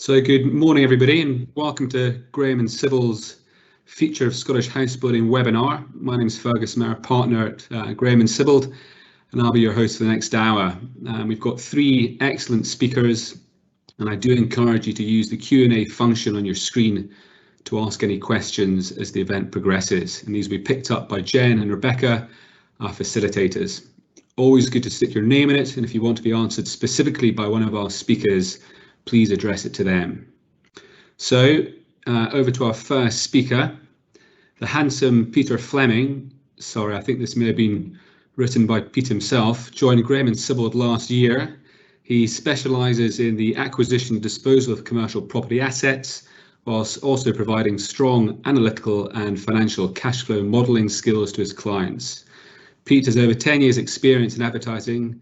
So good morning everybody and welcome to Graham and Sibbald's Future of Scottish Housebuilding webinar. My name is Fergus, I'm our partner at Graham and Sibbald and I'll be your host for the next hour. We've got three excellent speakers and I do encourage you to use the Q&A function on your screen to ask any questions as the event progresses, and these will be picked up by Jen and Rebecca, our facilitators. Always good to stick your name in it, and if you want to be answered specifically by one of our speakers, please address it to them. So over to our first speaker, the handsome Peter Fleming. Sorry, I think this may have been written by Pete himself. Joined Graham and Sibbald last year. He specialises in the acquisition and disposal of commercial property assets, whilst also providing strong analytical and financial cash flow modelling skills to his clients. Pete has over 10 years experience in advising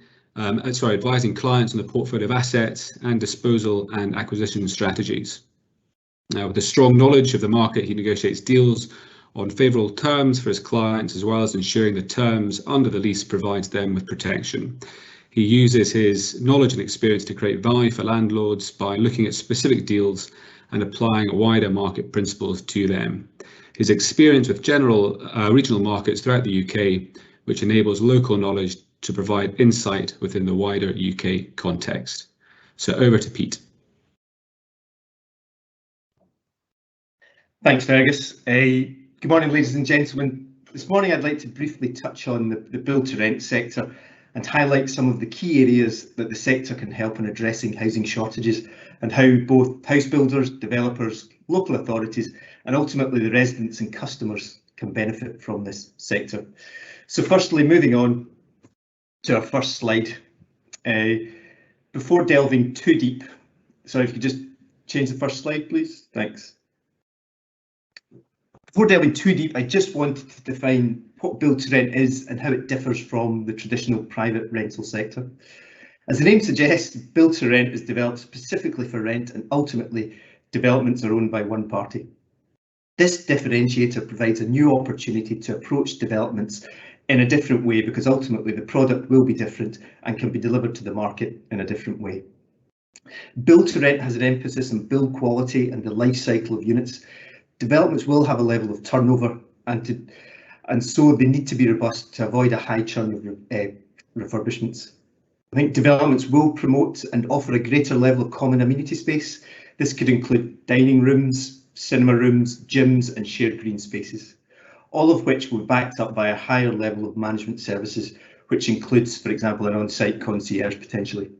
clients on the portfolio of assets and disposal and acquisition strategies. Now, with a strong knowledge of the market, he negotiates deals on favourable terms for his clients, as well as ensuring the terms under the lease provides them with protection. He uses his knowledge and experience to create value for landlords by looking at specific deals and applying wider market principles to them. His experience with regional markets throughout the UK, which enables local knowledge to provide insight within the wider UK context. So over to Pete. Thanks, Fergus. Good morning, ladies and gentlemen. This morning I'd like to briefly touch on the build-to-rent sector and highlight some of the key areas that the sector can help in addressing housing shortages and how both house builders, developers, local authorities and ultimately the residents and customers can benefit from this sector. So firstly, moving on to our first slide. Before delving too deep, sorry, if you could just change the first slide, please. Thanks. Before delving too deep, I just wanted to define what build-to-rent is and how it differs from the traditional private rental sector. As the name suggests, build-to-rent is developed specifically for rent, and ultimately developments are owned by one party. This differentiator provides a new opportunity to approach developments in a different way, because ultimately the product will be different and can be delivered to the market in a different way. Build-to-rent has an emphasis on build quality and the life cycle of units. Developments will have a level of turnover, and so they need to be robust to avoid a high churn of refurbishments. I think developments will promote and offer a greater level of common amenity space. This could include dining rooms, cinema rooms, gyms and shared green spaces, all of which will be backed up by a higher level of management services, which includes, for example, an on-site concierge potentially.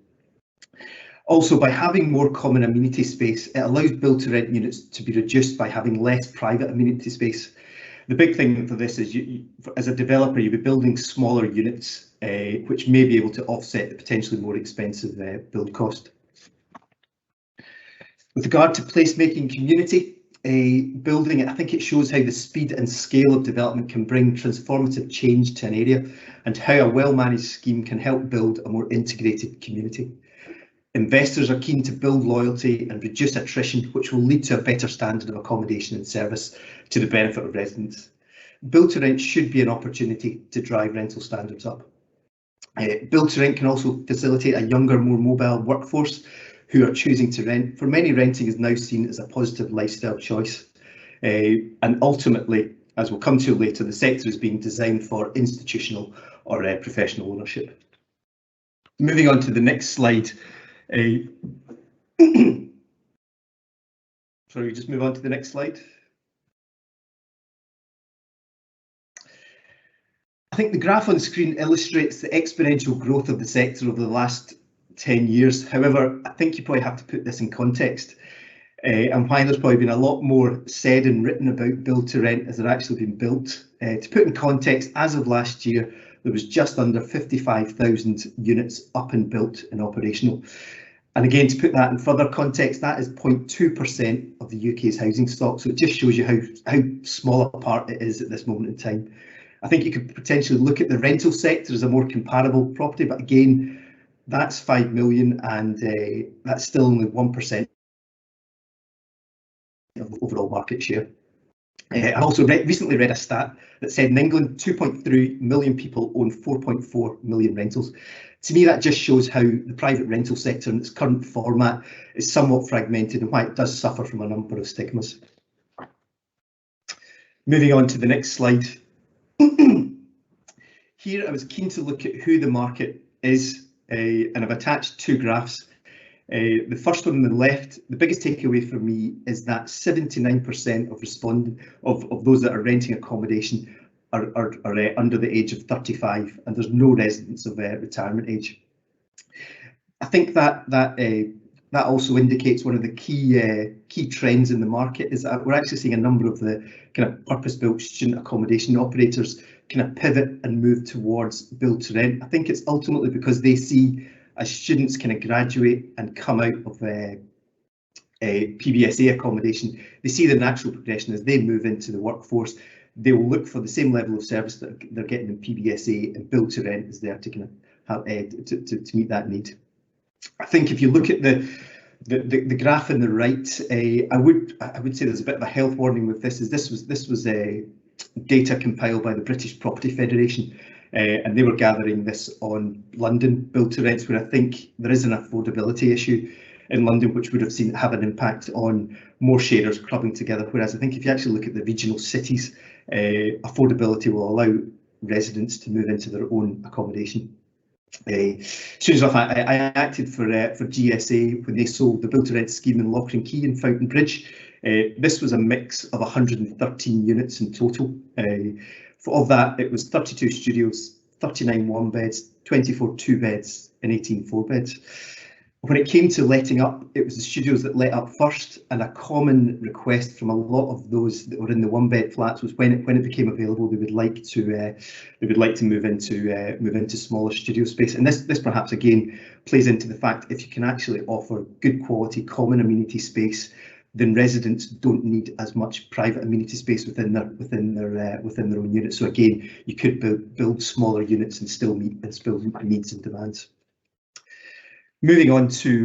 Also, by having more common amenity space, it allows build-to-rent units to be reduced by having less private amenity space. The big thing for this is, as a developer, you'll be building smaller units, which may be able to offset the potentially more expensive build cost. With regard to placemaking community building, I think it shows how the speed and scale of development can bring transformative change to an area, and how a well-managed scheme can help build a more integrated community. Investors are keen to build loyalty and reduce attrition, which will lead to a better standard of accommodation and service to the benefit of residents. Build-to-rent should be an opportunity to drive rental standards up. Build-to-rent can also facilitate a younger, more mobile workforce who are choosing to rent. For many, renting is now seen as a positive lifestyle choice. And ultimately, as we'll come to later, the sector is being designed for institutional or professional ownership. Moving on to the next slide. Sorry, just move on to the next slide. I think the graph on the screen illustrates the exponential growth of the sector over the last 10 years. However, I think you probably have to put this in context, and why there's probably been a lot more said and written about build-to-rent as they're actually been built. To put in context, as of last year, there was just under 55,000 units up and built and operational. And again, to put that in further context, that is 0.2% of the UK's housing stock. So it just shows you how small a part it is at this moment in time. I think you could potentially look at the rental sector as a more comparable property, but again, that's 5 million and that's still only 1% of the overall market share. I also recently read a stat that said in England 2.3 million people own 4.4 million rentals. To me, that just shows how the private rental sector in its current format is somewhat fragmented and why it does suffer from a number of stigmas. Moving on to the next slide. Here I was keen to look at who the market is, and I've attached two graphs. The first one on the left, the biggest takeaway for me is that 79% of those that are renting accommodation are under the age of 35, and there's no residents of retirement age. I think that also indicates one of the key trends in the market is that we're actually seeing a number of the kind of purpose-built student accommodation operators kind of pivot and move towards build to rent. I think it's ultimately because they see, as students kind of graduate and come out of PBSA accommodation, they see the natural progression as they move into the workforce. They will look for the same level of service that they're getting in PBSA, and build to rent is there to kind of have, to meet that need. I think if you look at the graph on the right, I would say there's a bit of a health warning with this. This was data compiled by the British Property Federation. And they were gathering this on London build to rents, where I think there is an affordability issue in London, which would have an impact on more sharers clubbing together. Whereas I think if you actually look at the regional cities, affordability will allow residents to move into their own accommodation. Soon enough, I acted for GSA when they sold the build to rent scheme in Lochran Quay and Fountain Bridge. This was a mix of 113 units in total. Of that, it was 32 studios, 39 one beds, 24 two beds, and 18 four beds. When it came to letting up, it was the studios that let up first, and a common request from a lot of those that were in the one bed flats was when it became available, they would like to move into smaller studio space. And this perhaps again plays into the fact if you can actually offer good quality common amenity space, then residents don't need as much private amenity space within their own unit. So again, you could build smaller units and still meet needs and demands. Moving on to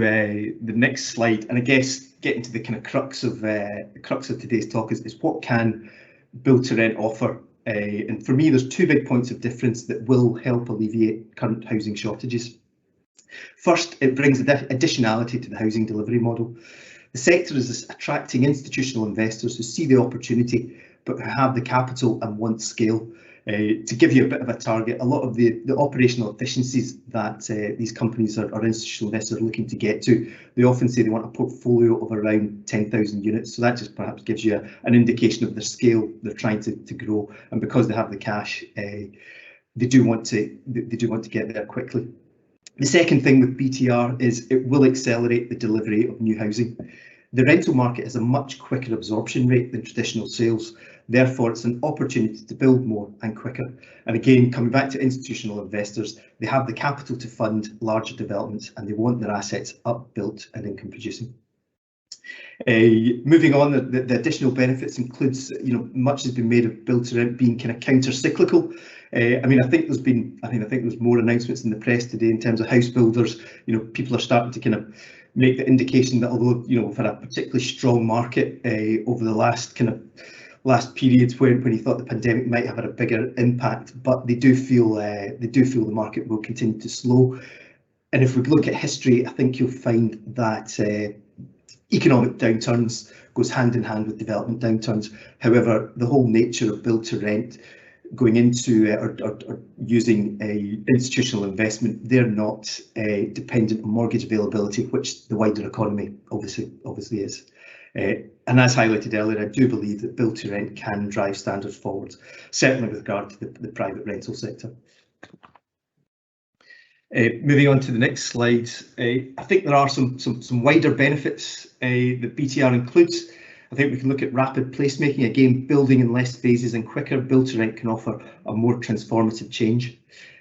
the next slide, and I guess getting to the kind of crux of today's talk is what can build to rent offer? And for me, there's two big points of difference that will help alleviate current housing shortages. First, it brings additionality to the housing delivery model. The sector is attracting institutional investors who see the opportunity but who have the capital and want scale. To give you a bit of a target, a lot of the operational efficiencies that these companies or institutional investors are looking to get to, they often say they want a portfolio of around 10,000 units. So that just perhaps gives you an indication of the scale they're trying to grow. And because they have the cash, they do want to get there quickly. The second thing with BTR is it will accelerate the delivery of new housing. The rental market has a much quicker absorption rate than traditional sales. Therefore, it's an opportunity to build more and quicker. And again, coming back to institutional investors, they have the capital to fund larger developments and they want their assets up, built and income producing. Moving on, the additional benefits includes, much has been made of build to rent being kind of counter-cyclical. I think there's more announcements in the press today in terms of house builders. People are starting to kind of make the indication that although we've had a particularly strong market over the last periods when you thought the pandemic might have had a bigger impact, but they do feel the market will continue to slow. And if we look at history, I think you'll find that economic downturns goes hand in hand with development downturns. However, the whole nature of build to rent going into or using a institutional investment, they're not dependent on mortgage availability, which the wider economy obviously is. And as highlighted earlier, I do believe that build to rent can drive standards forward, certainly with regard to the private rental sector. Moving on to the next slide, I think there are some wider benefits that BTR includes. I think we can look at rapid placemaking, again, building in less phases and quicker. Build to rent can offer a more transformative change.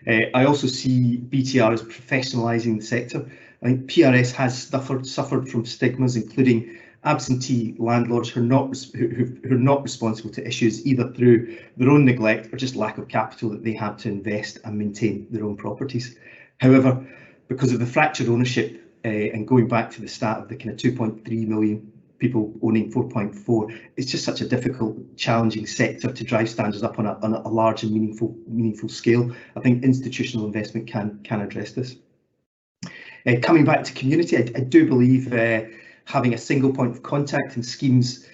I also see BTR as professionalising the sector. I think PRS has suffered from stigmas, including absentee landlords who are not responsible to issues either through their own neglect or just lack of capital that they have to invest and maintain their own properties. However, because of the fractured ownership and going back to the start of the kind of 2.3 million people owning 4.4. It's just such a difficult, challenging sector to drive standards up on a large and meaningful scale. I think institutional investment can address this. Coming back to community, I do believe having a single point of contact and schemes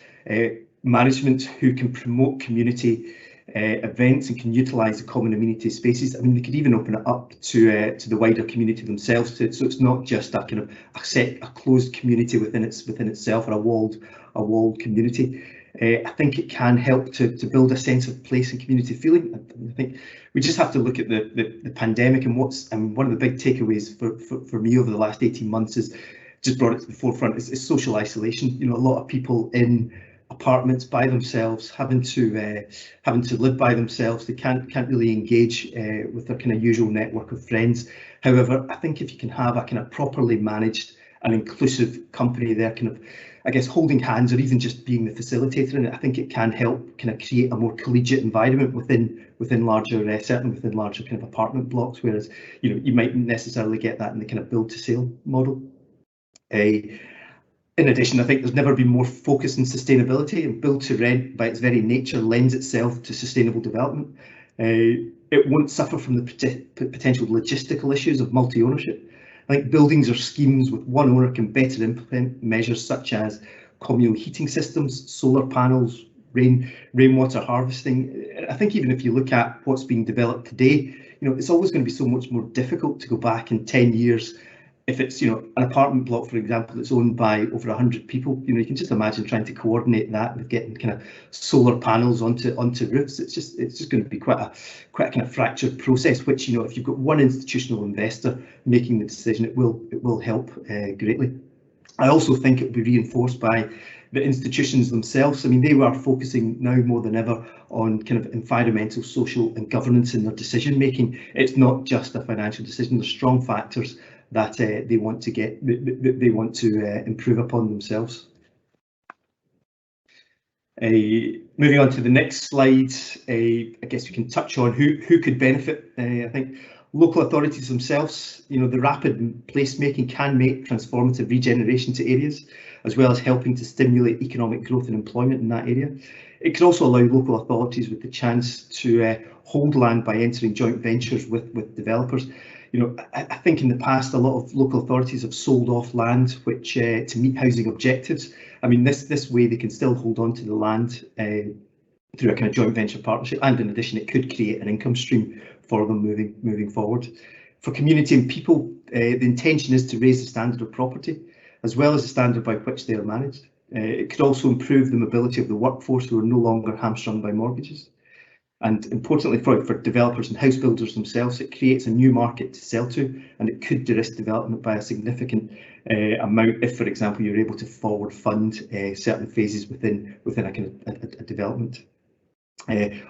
management who can promote community events and can utilise the common amenity spaces. I mean, they could even open it up to the wider community themselves, so it's not just a kind of a closed community within itself, or a walled community. I think it can help to build a sense of place and community feeling. I think we just have to look at the pandemic and one of the big takeaways for me over the last 18 months is just brought it to the forefront is social isolation. You know, a lot of people in apartments by themselves, having to live by themselves. They can't really engage with their kind of usual network of friends. However, I think if you can have a kind of properly managed and inclusive company there, kind of, I guess, holding hands or even just being the facilitator in it, I think it can help kind of create a more collegiate environment within larger, certainly within larger kind of apartment blocks. Whereas, you know, you mightn't necessarily get that in the kind of build to sale model. In addition, I think there's never been more focus on sustainability, and build to rent by its very nature lends itself to sustainable development. It won't suffer from the potential logistical issues of multi-ownership. I think buildings or schemes with one owner can better implement measures such as communal heating systems, solar panels, rainwater harvesting. I think even if you look at what's being developed today, you know, it's always going to be so much more difficult to go back in 10 years. If it's, you know, an apartment block, for example, that's owned by over 100 people, you know, you can just imagine trying to coordinate that with getting kind of solar panels onto roofs. It's just going to be quite a kind of fractured process, which, you know, if you've got one institutional investor making the decision, it will help greatly. I also think it will be reinforced by the institutions themselves. I mean, they are focusing now more than ever on kind of environmental, social and governance in their decision making. It's not just a financial decision. There's strong factors that they want to improve upon themselves. Moving on to the next slide, I guess we can touch on who could benefit. I think local authorities themselves, you know, the rapid placemaking can make transformative regeneration to areas, as well as helping to stimulate economic growth and employment in that area. It could also allow local authorities with the chance to hold land by entering joint ventures with developers. You know, I think in the past a lot of local authorities have sold off land which to meet housing objectives. I mean, this way they can still hold on to the land through a kind of joint venture partnership, and in addition it could create an income stream for them moving forward. For community and people, the intention is to raise the standard of property as well as the standard by which they are managed. It could also improve the mobility of the workforce who are no longer hamstrung by mortgages. And importantly for developers and house builders themselves, it creates a new market to sell to, and it could de-risk development by a significant amount if, for example, you're able to forward fund certain phases within a kind of a development.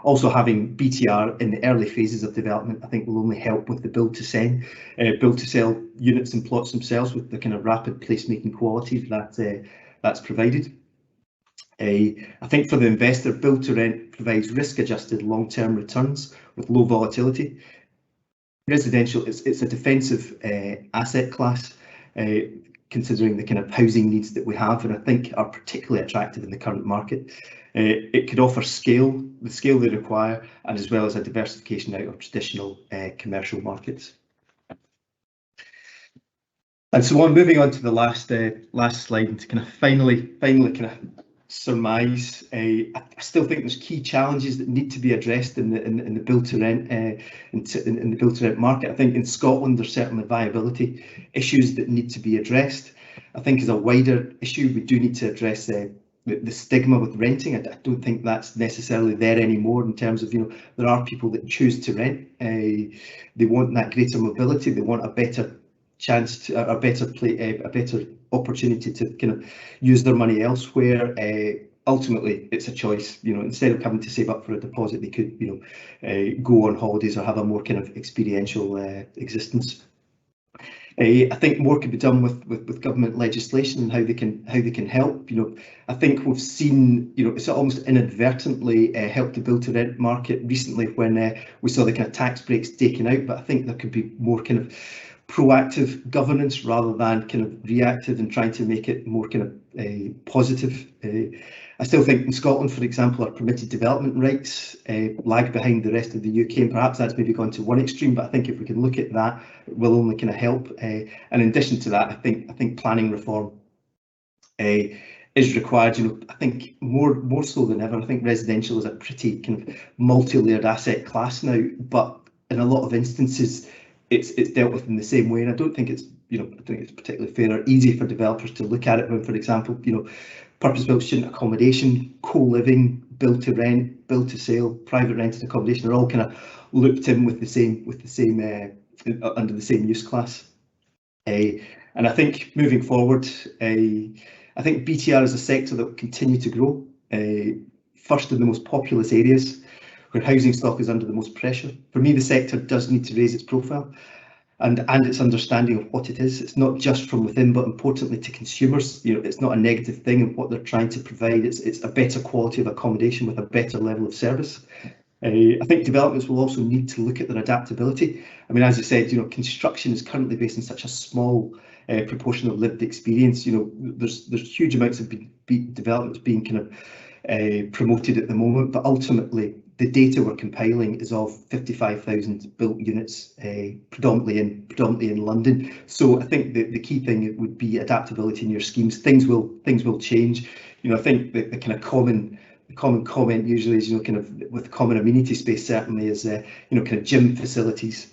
Also having BTR in the early phases of development, I think, will only help with the build to sell units and plots themselves with the kind of rapid placemaking quality that's provided. I think for the investor, build to rent provides risk adjusted long-term returns with low volatility. Residential, it's a defensive asset class, considering the kind of housing needs that we have, and I think are particularly attractive in the current market. It could offer the scale they require, and as well as a diversification out of traditional commercial markets. And so on, moving on to the last slide, and to kind of finally kind of surmise, I still think there's key challenges that need to be addressed in the build to rent in the build to rent market. I think in Scotland there's certainly viability issues that need to be addressed. I think as a wider issue we do need to address the stigma with renting. I don't think that's necessarily there anymore, in terms of, you know, there are people that choose to rent. They want that greater mobility. They want a better chance to a better opportunity to kind of use their money elsewhere. Ultimately, it's a choice. You know, instead of having to save up for a deposit, they could, you know, go on holidays or have a more kind of experiential existence. I think more could be done with government legislation and how they can help. You know, I think we've seen, you know, it's almost inadvertently helped the build to rent market recently when we saw the kind of tax breaks taken out. But I think there could be more kind of proactive governance rather than kind of reactive and trying to make it more kind of positive. I still think in Scotland, for example, our permitted development rights lag behind the rest of the UK, and perhaps that's maybe gone to one extreme, but I think if we can look at that, it will only kind of help. And in addition to that, I think planning reform is required. You know, I think more so than ever. I think residential is a pretty kind of multi-layered asset class now, but in a lot of instances, it's dealt with in the same way, and I don't think it's, you know, I think it's particularly fair or easy for developers to look at it when, for example, you know, purpose-built student accommodation, co-living, build to rent, build to sale, private rented accommodation are all kind of looped in with the same under the same use class. And I think moving forward, I think BTR is a sector that will continue to grow, first in the most populous areas where housing stock is under the most pressure. For me, the sector does need to raise its profile and its understanding of what it is. It's not just from within, but importantly to consumers. You know, it's not a negative thing in what they're trying to provide. It's a better quality of accommodation with a better level of service. I think developments will also need to look at their adaptability. I mean, as you said, you know, construction is currently based on such a small proportion of lived experience. You know, there's huge amounts of developments being kind of promoted at the moment, but ultimately the data we're compiling is of 55,000 built units, predominantly in London. So I think the key thing would be adaptability in your schemes. Things will change. You know, I think the kind of common comment usually is, you know, kind of with common amenity space certainly is, you know, kind of gym facilities,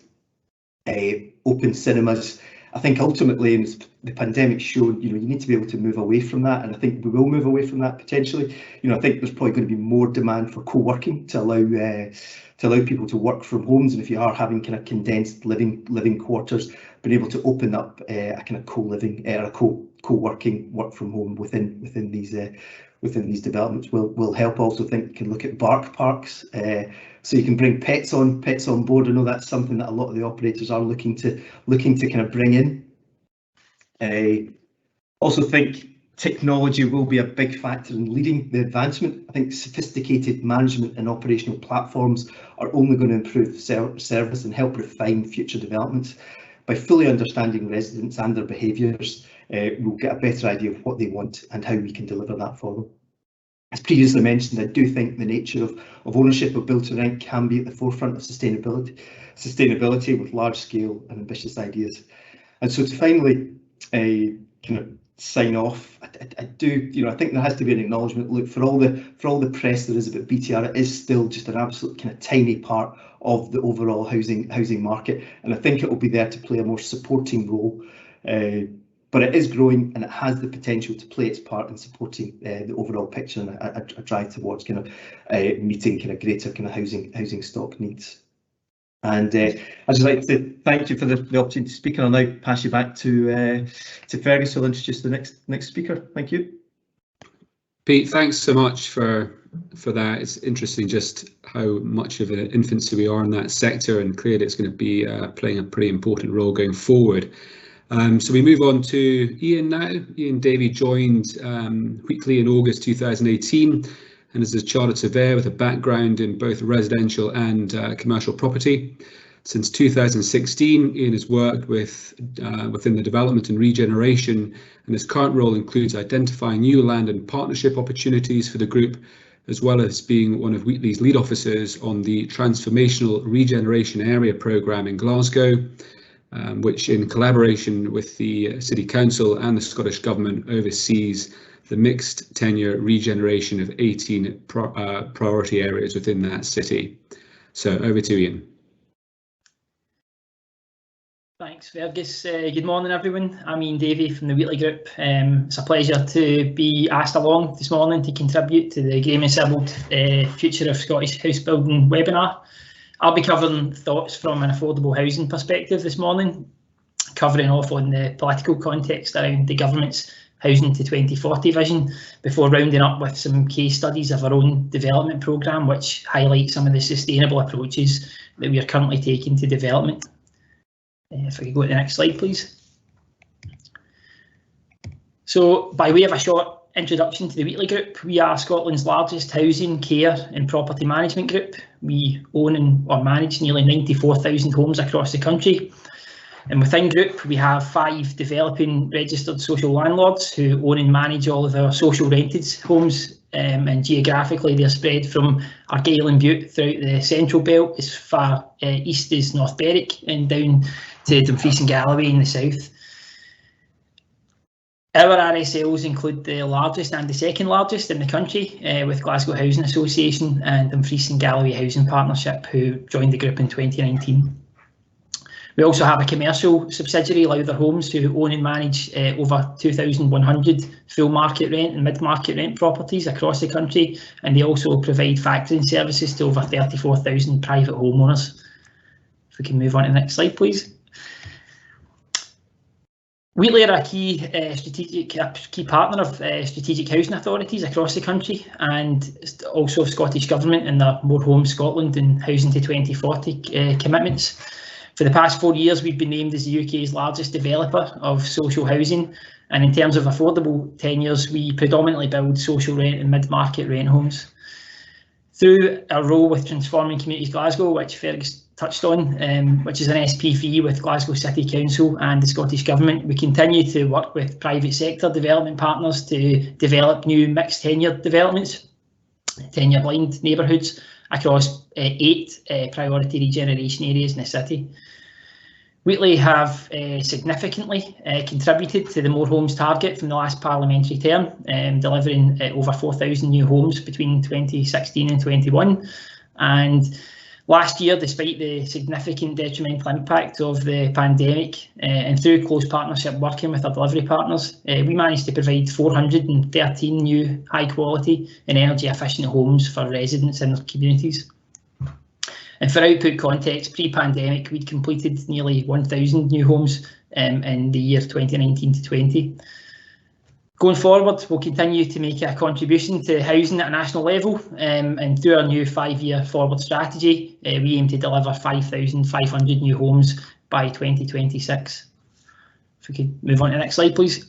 open cinemas. I think ultimately, and the pandemic showed, you know, you need to be able to move away from that, and I think we will move away from that potentially. You know, I think there's probably going to be more demand for co-working to allow people to work from homes, and if you are having kind of condensed living quarters, being able to open up a kind of co-living or a co-working work from home within these developments will help. Also think you can look at bark parks, so you can bring pets on board. I know that's something that a lot of the operators are looking to kind of bring in. Also think technology will be a big factor in leading the advancement. I think sophisticated management and operational platforms are only going to improve service and help refine future developments. By fully understanding residents and their behaviours, we'll get a better idea of what they want and how we can deliver that for them. As previously mentioned, I do think the nature of ownership of build to rent can be at the forefront of sustainability with large scale and ambitious ideas. And so to finally kind of sign off, I do, you know, I think there has to be an acknowledgement. Look, for all the press there is about BTR, it is still just an absolute kind of tiny part of the overall housing market, and I think it will be there to play a more supporting role. But it is growing and it has the potential to play its part in supporting the overall picture and a drive towards kind of meeting kind of greater kind of housing stock needs. And I'd just like to thank you for the opportunity to speak, and I'll now pass you back to Fergus, who'll introduce the next speaker. Thank you. Pete, thanks so much for that. It's interesting just how much of an infancy we are in that sector, and clearly it's going to be playing a pretty important role going forward. So we move on to Ian now. Ian Davie joined Wheatley in August 2018 and is a chartered surveyor with a background in both residential and commercial property. Since 2016, Ian has worked within the development and regeneration, and his current role includes identifying new land and partnership opportunities for the group, as well as being one of Wheatley's lead officers on the Transformational Regeneration Area programme in Glasgow, which in collaboration with the City Council and the Scottish Government oversees the mixed tenure regeneration of 18 priority areas within that city. So over to Ian. Thanks, Fergus. Good morning, everyone. I'm Ian Davie from the Wheatley Group. It's a pleasure to be asked along this morning to contribute to the Graham and Sibbald Future of Scottish Housebuilding webinar. I'll be covering thoughts from an affordable housing perspective this morning, covering off on the political context around the government's Housing to 2040 vision, before rounding up with some case studies of our own development programme, which highlight some of the sustainable approaches that we are currently taking to development. If I could go to the next slide, please. So, by way of a short introduction to the Wheatley Group, we are Scotland's largest housing, care and property management group. We own or manage nearly 94,000 homes across the country. And within Group, we have 5 developing registered social landlords who own and manage all of our social rented homes, and geographically they're spread from Argyll and Bute throughout the central belt as far east as North Berwick and down to Dumfries and Galloway in the south. Our RSLs include the largest and the second largest in the country, with Glasgow Housing Association and Dumfries and Galloway Housing Partnership, who joined the group in 2019. We also have a commercial subsidiary, Lowther Homes, who own and manage over 2,100 full market rent and mid-market rent properties across the country, and they also provide factoring services to over 34,000 private homeowners. If we can move on to the next slide, please. Wheatley are a key partner of strategic housing authorities across the country, and also of Scottish Government in their More Homes Scotland and Housing to 2040 commitments. For the past 4 years, we've been named as the UK's largest developer of social housing, and in terms of affordable tenures, we predominantly build social rent and mid-market rent homes. Through our role with Transforming Communities Glasgow, which Fergus touched on, which is an SPV with Glasgow City Council and the Scottish Government, we continue to work with private sector development partners to develop new mixed tenure developments, tenure blind neighbourhoods across 8 priority regeneration areas in the city. Wheatley have significantly contributed to the More Homes target from the last parliamentary term, delivering over 4,000 new homes between 2016 and 21. And last year, despite the significant detrimental impact of the pandemic, and through close partnership working with our delivery partners, we managed to provide 413 new high quality and energy efficient homes for residents in their communities. And for output context, pre-pandemic, we'd completed nearly 1,000 new homes in the year 2019 to 20. Going forward, we'll continue to make a contribution to housing at a national level, and through our new 5-year forward strategy, we aim to deliver 5,500 new homes by 2026. If we could move on to the next slide, please.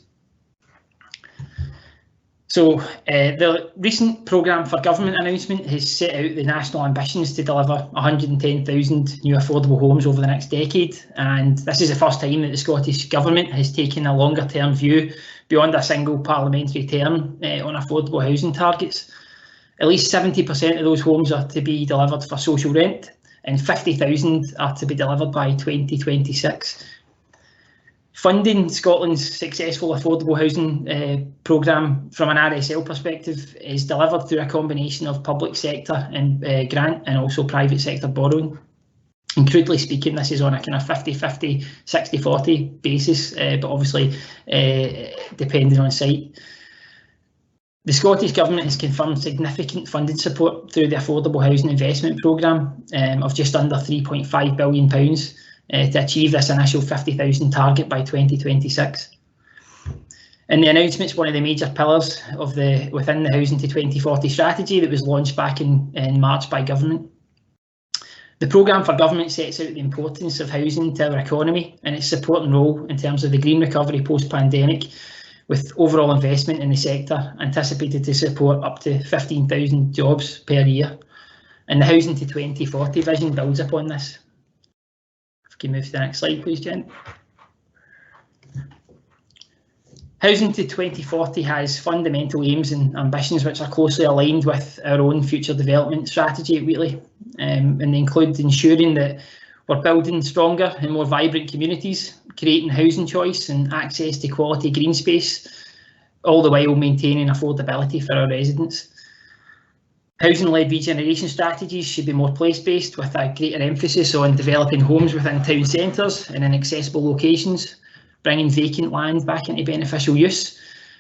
So the recent programme for government announcement has set out the national ambitions to deliver 110,000 new affordable homes over the next decade, and this is the first time that the Scottish Government has taken a longer term view beyond a single parliamentary term on affordable housing targets. At least 70% of those homes are to be delivered for social rent, and 50,000 are to be delivered by 2026. Funding Scotland's successful affordable housing programme from an RSL perspective is delivered through a combination of public sector and grant and also private sector borrowing. And crudely speaking, this is on a kind of 50-50, 60-40 basis, but obviously depending on site. The Scottish Government has confirmed significant funding support through the Affordable Housing Investment Programme of just under £3.5 billion to achieve this initial 50,000 target by 2026. And the announcement is one of the major pillars of within the Housing to 2040 strategy that was launched back in March by Government. The programme for government sets out the importance of housing to our economy and its supporting role in terms of the green recovery post-pandemic, with overall investment in the sector anticipated to support up to 15,000 jobs per year. And the Housing to 2040 vision builds upon this. If we can move to the next slide, please, Jen. Housing to 2040 has fundamental aims and ambitions which are closely aligned with our own future development strategy at Wheatley, and they include ensuring that we're building stronger and more vibrant communities, creating housing choice and access to quality green space, all the while maintaining affordability for our residents. Housing-led regeneration strategies should be more place-based, with a greater emphasis on developing homes within town centres and in accessible locations, bringing vacant land back into beneficial use.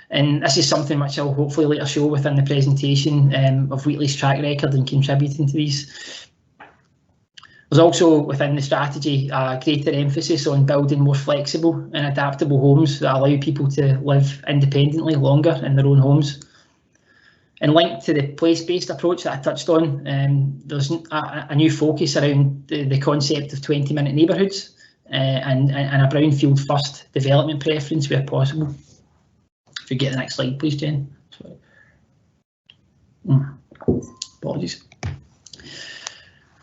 And this is something which I'll hopefully later show within the presentation of Wheatley's track record in contributing to these. There's also within the strategy a greater emphasis on building more flexible and adaptable homes that allow people to live independently longer in their own homes. And linked to the place-based approach that I touched on, there's a new focus around the concept of 20-minute neighbourhoods and a brownfield first development preference where possible. If you get the next slide, please, Jen. Sorry. Apologies.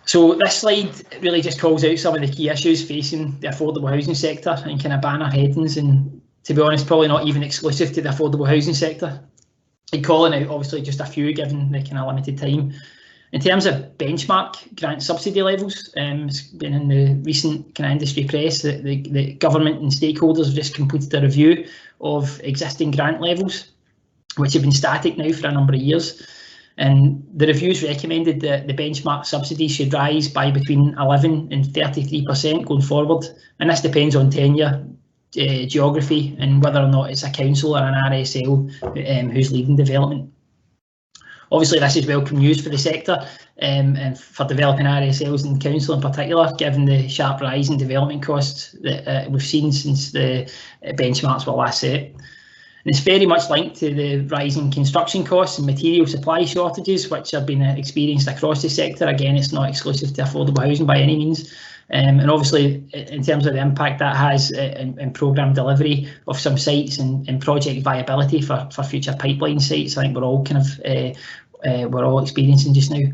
So this slide really just calls out some of the key issues facing the affordable housing sector and kind of banner headings, and to be honest, probably not even exclusive to the affordable housing sector. And calling out obviously just a few given the kind of limited time. In terms of benchmark grant subsidy levels, it's been in the recent kind of industry press that the government and stakeholders have just completed a review of existing grant levels, which have been static now for a number of years. And the review's recommended that the benchmark subsidy should rise by between 11 and 33% going forward. And this depends on tenure, geography, and whether or not it's a council or an RSL who's leading development. Obviously, this is welcome news for the sector and for developing RSLs and council in particular, given the sharp rise in development costs that we've seen since the benchmarks were last set. And it's very much linked to the rising construction costs and material supply shortages, which have been experienced across the sector. Again, it's not exclusive to affordable housing by any means. And obviously, in terms of the impact that has in programme delivery of some sites and project viability for future pipeline sites, I think we're all kind of we're all experiencing just now.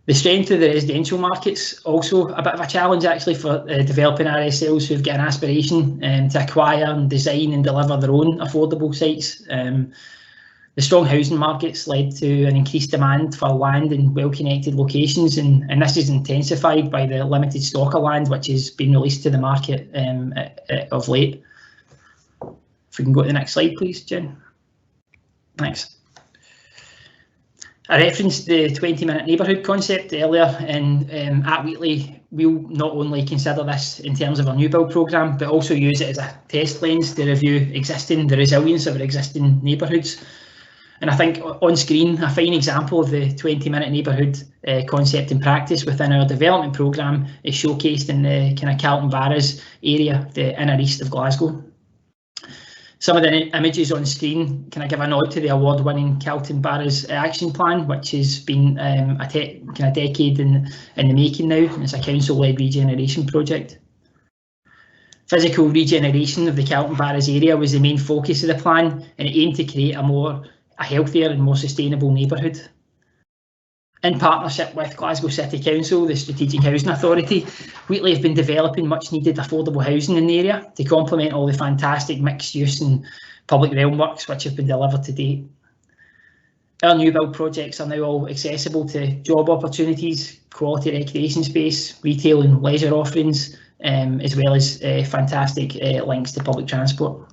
The strength of the residential market's also a bit of a challenge actually for developing RSLs who've got an aspiration to acquire and design and deliver their own affordable sites. The strong housing markets led to an increased demand for land in well-connected locations, and this is intensified by the limited stock of land which has been released to the market of late. If we can go to the next slide, please, Jen. Thanks. I referenced the 20-minute neighbourhood concept earlier, and at Wheatley we'll not only consider this in terms of our new build programme, but also use it as a test lens to review the resilience of our existing neighbourhoods. And I think on screen, a fine example of the 20-minute neighbourhood concept in practice within our development programme is showcased in the kind of Carlton Barras area, the inner east of Glasgow. Some of the images on screen kind of give a nod to the award-winning Carlton Barras action plan, which has been a kind of decade in the making now, and it's a council-led regeneration project. Physical regeneration of the Carlton Barras area was the main focus of the plan, and it aimed to create a healthier and more sustainable neighbourhood. In partnership with Glasgow City Council, the Strategic Housing Authority, Wheatley have been developing much needed affordable housing in the area to complement all the fantastic mixed use and public realm works which have been delivered to date. Our new build projects are now all accessible to job opportunities, quality recreation space, retail and leisure offerings, as well as fantastic links to public transport.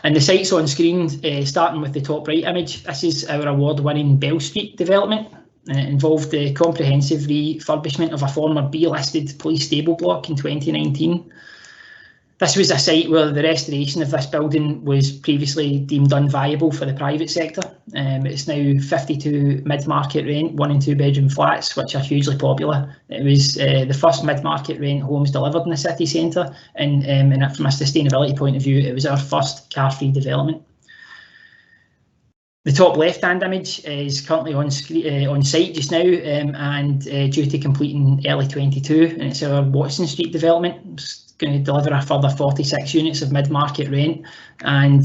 And the sites on screen, starting with the top right image, this is our award-winning Bell Street development. It involved the comprehensive refurbishment of a former B-listed police stable block in 2019. This was a site where the restoration of this building was previously deemed unviable for the private sector. It's now 52 mid-market rent, 1 and 2 bedroom flats, which are hugely popular. It was the first mid-market rent homes delivered in the city centre, and from a sustainability point of view, it was our first car-free development. The top left-hand image is currently on site just now and due to complete in early 22, and it's our Watson Street development. It's going to deliver a further 46 units of mid-market rent, and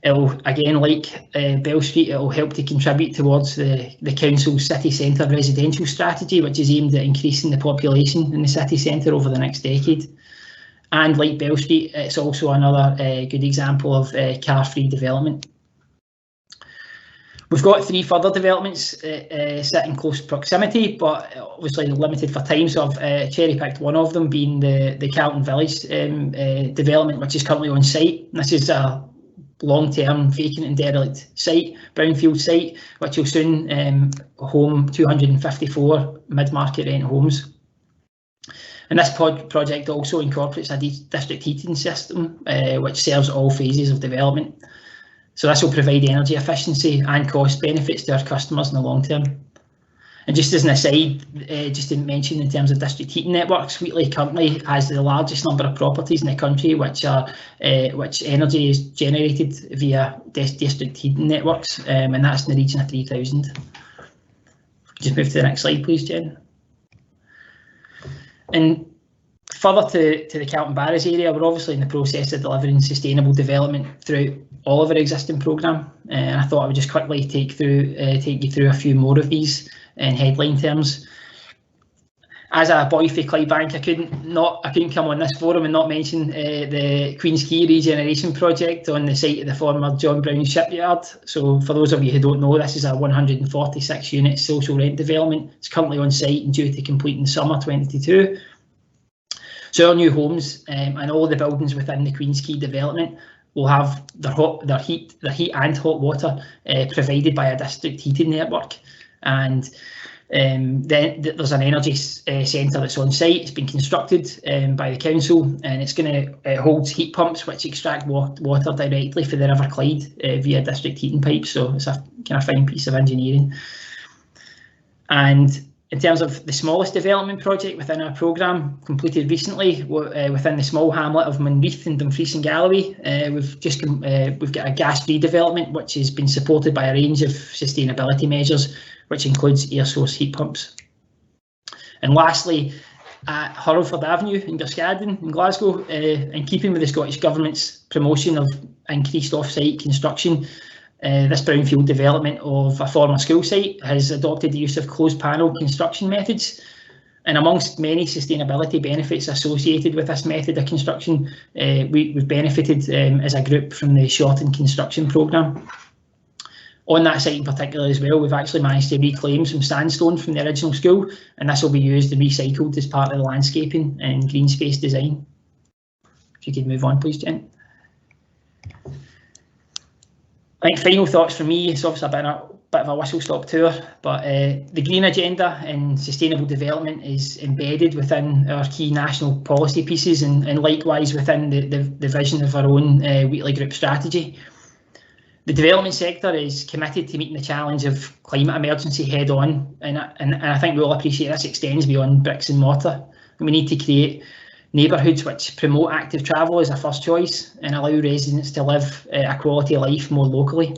it'll, again, like Bell Street, it'll help to contribute towards the council's city centre residential strategy, which is aimed at increasing the population in the city centre over the next decade. And like Bell Street, it's also another good example of car-free development. We've got 3 further developments sit in close proximity, but obviously limited for time, so I've cherry-picked one of them, being the Carlton Village development, which is currently on site. This is a long-term vacant and derelict site, brownfield site, which will soon home 254 mid-market rent homes. And this project also incorporates a district heating system, which serves all phases of development. So this will provide energy efficiency and cost benefits to our customers in the long term. And just as an aside, just to mention in terms of district heating networks, Wheatley currently has the largest number of properties in the country which energy is generated via district heating networks, and that's in the region of 3,000. Just move to the next slide, please, Jen. And further to the Carlton Barras area, we're obviously in the process of delivering sustainable development throughout all of our existing programme, and I thought I would just quickly take you through a few more of these. in headline terms. As a boy for Clydebank, I couldn't come on this forum and not mention the Queen's Quay regeneration project on the site of the former John Brown shipyard. So for those of you who don't know, this is a 146 unit social rent development. It's currently on site and due to complete in summer 2022. So our new homes and all the buildings within the Queen's Quay development will have their heat and hot water provided by a district heating network. And then there's an energy centre that's on site. It's been constructed by the council, and it holds heat pumps which extract water directly for the River Clyde via district heating pipes. So it's a kind of fine piece of engineering. And in terms of the smallest development project within our programme, completed recently within the small hamlet of Monreath in Dumfries and Galloway, we've got a gas-free development which has been supported by a range of sustainability measures, which includes air source heat pumps. And lastly, at Hurlford Avenue in Garscadden in Glasgow, in keeping with the Scottish Government's promotion of increased off-site construction, this brownfield development of a former school site has adopted the use of closed panel construction methods. And amongst many sustainability benefits associated with this method of construction, we've benefited as a group from the shortened construction programme. On that site in particular as well, we've actually managed to reclaim some sandstone from the original school, and this will be used and recycled as part of the landscaping and green space design. If you could move on, please, Jen. I think final thoughts from me, it's obviously been a bit of a whistle-stop tour, but the green agenda and sustainable development is embedded within our key national policy pieces and likewise within the vision of our own Wheatley Group strategy. The development sector is committed to meeting the challenge of climate emergency head on, and I think we all appreciate this extends beyond bricks and mortar. And we need to create neighbourhoods which promote active travel as a first choice and allow residents to live a quality of life more locally.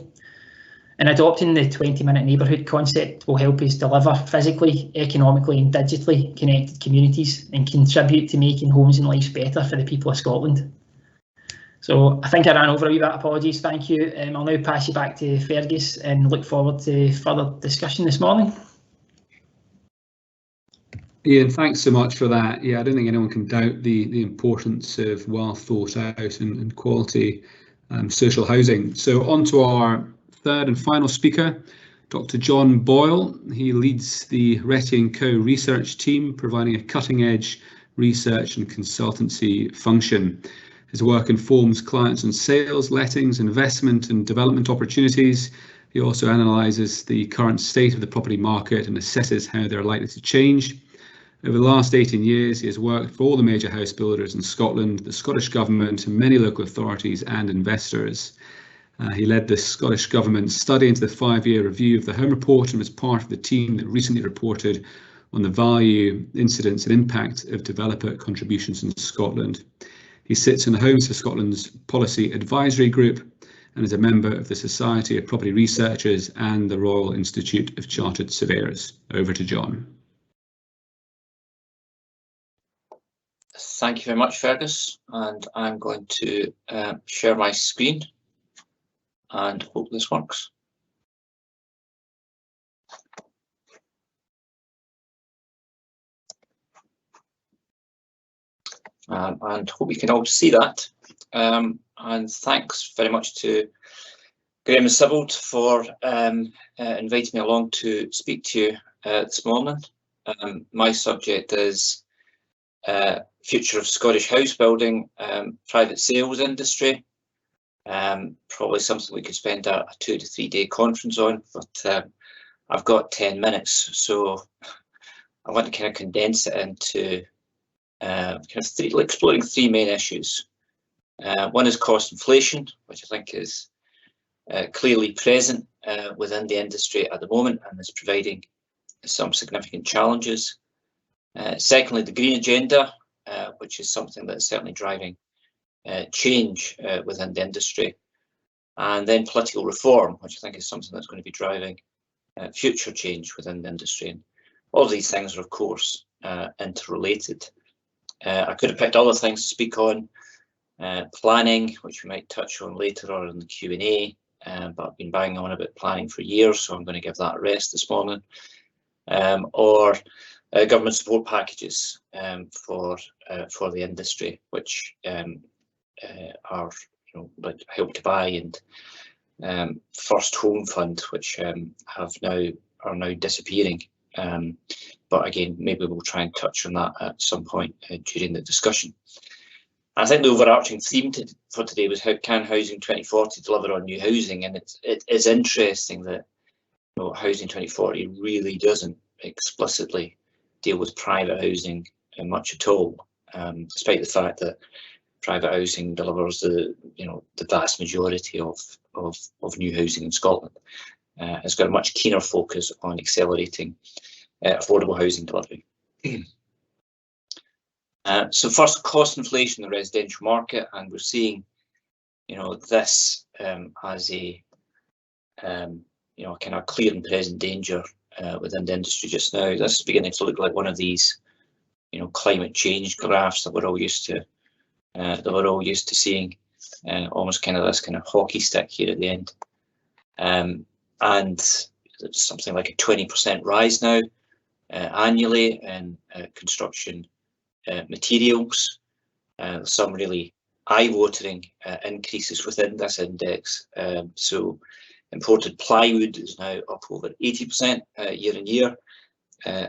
And adopting the 20-minute neighbourhood concept will help us deliver physically, economically and digitally connected communities and contribute to making homes and lives better for the people of Scotland. So I think I ran over a wee bit, apologies, thank you. I'll now pass you back to Fergus and look forward to further discussion this morning. Ian, thanks so much for that. Yeah, I don't think anyone can doubt the importance of well thought out and quality social housing. So on to our third and final speaker, Dr John Boyle. He leads the Rettie Co research team, providing a cutting edge research and consultancy function. His work informs clients on sales, lettings, investment and development opportunities. He also analyses the current state of the property market and assesses how they're likely to change. Over the last 18 years, he has worked for all the major house builders in Scotland, the Scottish Government, and many local authorities and investors. He led the Scottish Government's study into the 5-year review of the Home Report and was part of the team that recently reported on the value, incidence and impact of developer contributions in Scotland. He sits in the Homes for Scotland's Policy Advisory Group and is a member of the Society of Property Researchers and the Royal Institute of Chartered Surveyors. Over to John. Thank you very much, Fergus, and I'm going to share my screen and hope this works. And hope you can all see that. And thanks very much to Graham and Sibbald for inviting me along to speak to you this morning. My subject is future of Scottish house building, private sales industry. Probably something we could spend a 2 to 3 day conference on, but I've got 10 minutes, so I want to kind of condense it into exploring 3 main issues. One is cost inflation, which I think is clearly present within the industry at the moment and is providing some significant challenges. Secondly, the green agenda, which is something that's certainly driving change within the industry. And then political reform, which I think is something that's going to be driving future change within the industry. And all of these things are, of course, interrelated. I could have picked other things to speak on, planning, which we might touch on later or in the Q&A, but I've been banging on about planning for years, so I'm going to give that a rest this morning. or government support packages for the industry, which are like Help to Buy and First Home Fund, which are now disappearing. But again, maybe we'll try and touch on that at some point during the discussion. I think the overarching theme for today was how can Housing 2040 deliver on new housing, and it is interesting that Housing 2040 really doesn't explicitly deal with private housing much at all, despite the fact that private housing delivers the vast majority of new housing in Scotland. It's got a much keener focus on accelerating affordable housing delivery. So first, cost inflation in the residential market, and we're seeing this as a kind of clear and present danger within the industry just now. This is beginning to look like one of these climate change graphs that we're all used to seeing, almost kind of this kind of hockey stick here at the end, and it's something like a 20% rise now annually in construction materials. Some really eye-watering increases within this index. So imported plywood is now up over 80% year on year.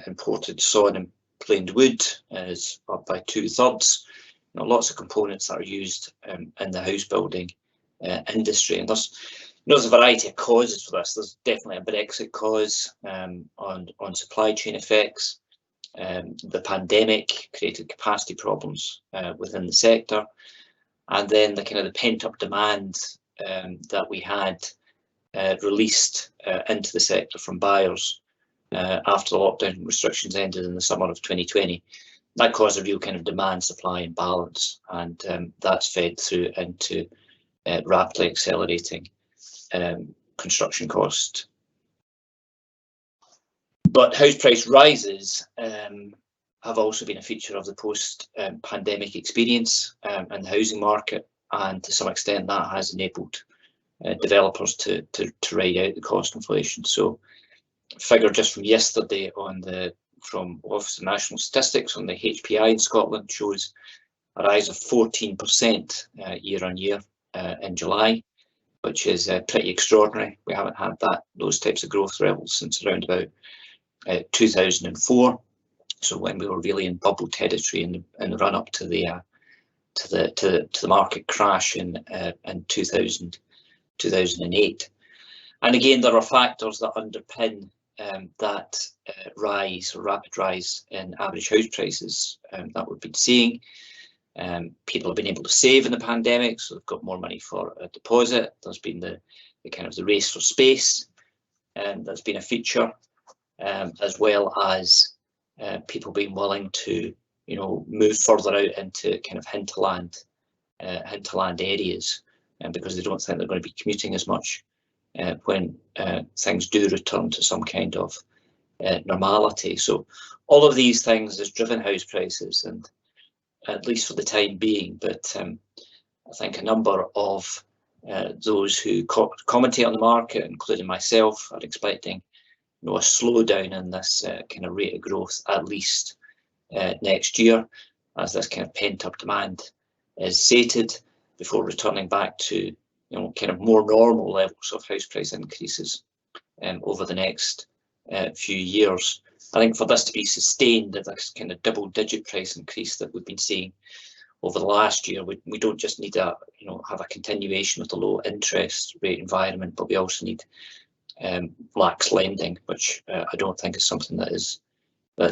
Imported sawn and planed wood is up by 2/3. Lots of components that are used in the house building industry, and there's a variety of causes for this. There's definitely a Brexit cause on supply chain effects. The pandemic created capacity problems within the sector, and then the kind of the pent-up demand that we had released into the sector from buyers after the lockdown restrictions ended in the summer of 2020. That caused a real kind of demand-supply imbalance, and that's fed through into rapidly accelerating construction cost. But house price rises have also been a feature of the post-pandemic experience in the housing market, and to some extent that has enabled developers to ride out the cost inflation. So a figure just from yesterday from Office of National Statistics on the HPI in Scotland shows a rise of 14% year on year in July, which is pretty extraordinary. We haven't had those types of growth levels since around about 2004. So when we were really in bubble territory in the run up to the market crash in 2008. And again, there are factors that underpin that rapid rise in average house prices that we've been seeing. People have been able to save in the pandemic, so they've got more money for a deposit. There's been the kind of the race for space, that's been a feature, as well as people being willing to move further out into kind of hinterland areas, because they don't think they're going to be commuting as much when things do return to some kind of normality. So all of these things has driven house prices, and at least for the time being. But I think a number of those who commentate on the market, including myself, are expecting a slowdown in this kind of rate of growth at least next year, as this kind of pent-up demand is sated, before returning back to kind of more normal levels of house price increases over the next few years. I think for this to be sustained at this kind of double-digit price increase that we've been seeing over the last year, we don't just need to have a continuation of the low interest rate environment, but we also need lax lending, which I don't think is something that is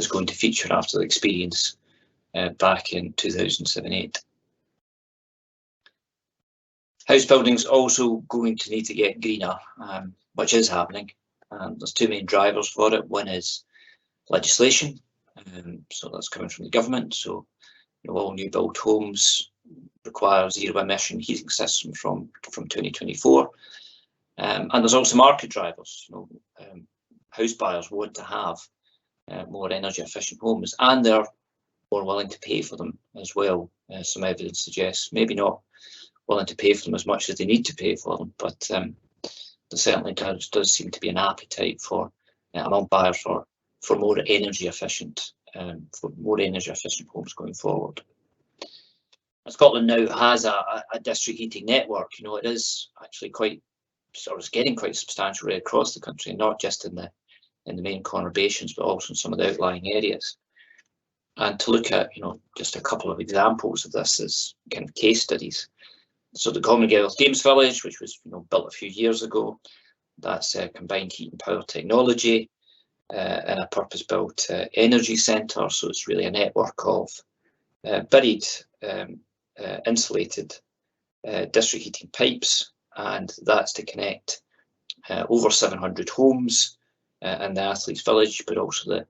going to feature after the experience back in 2007-8. House building is also going to need to get greener, which is happening. There's two main drivers for it. One is legislation, so that's coming from the government. So all new build homes require zero emission heating system from 2024. And there's also market drivers. House buyers want to have more energy efficient homes, and they're more willing to pay for them as well. Some evidence suggests maybe not willing to pay for them as much as they need to pay for them, but there certainly does seem to be an appetite for among buyers for for more energy efficient homes going forward. Scotland now has a district heating network. You know, it is actually quite, sort of getting quite substantial right across the country, not just in the main conurbations, but also in some of the outlying areas. And to look at, you know, just a couple of examples of this as kind of case studies. So the Commonwealth Games Village, which was, you know, built a few years ago, that's a combined heat and power technology and a purpose-built energy centre. So it's really a network of buried insulated district heating pipes, and that's to connect over 700 homes in the Athletes Village, but also